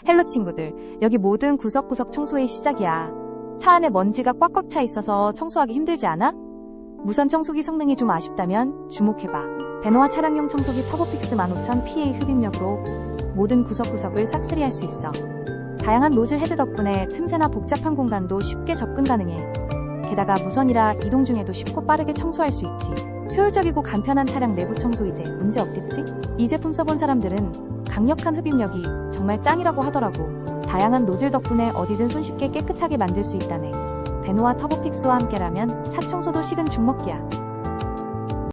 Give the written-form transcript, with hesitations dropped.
헬로 친구들, 여기 모든 구석구석 청소의 시작이야. 차 안에 먼지가 꽉꽉 차 있어서 청소하기 힘들지 않아? 무선 청소기 성능이 좀 아쉽다면 주목해봐. 베노아 차량용 청소기 터보픽스 15000 PA 흡입력으로 모든 구석구석을 싹쓸이 할 수 있어. 다양한 노즐 헤드 덕분에 틈새나 복잡한 공간도 쉽게 접근 가능해. 게다가 무선이라 이동 중에도 쉽고 빠르게 청소할 수 있지. 효율적이고 간편한 차량 내부 청소 이제 문제 없겠지? 이 제품 써본 사람들은 강력한 흡입력이 정말 짱이라고 하더라고. 다양한 노즐 덕분에 어디든 손쉽게 깨끗하게 만들 수 있다네. 베노아 터보픽스와 함께라면 차 청소도 식은 죽먹기야.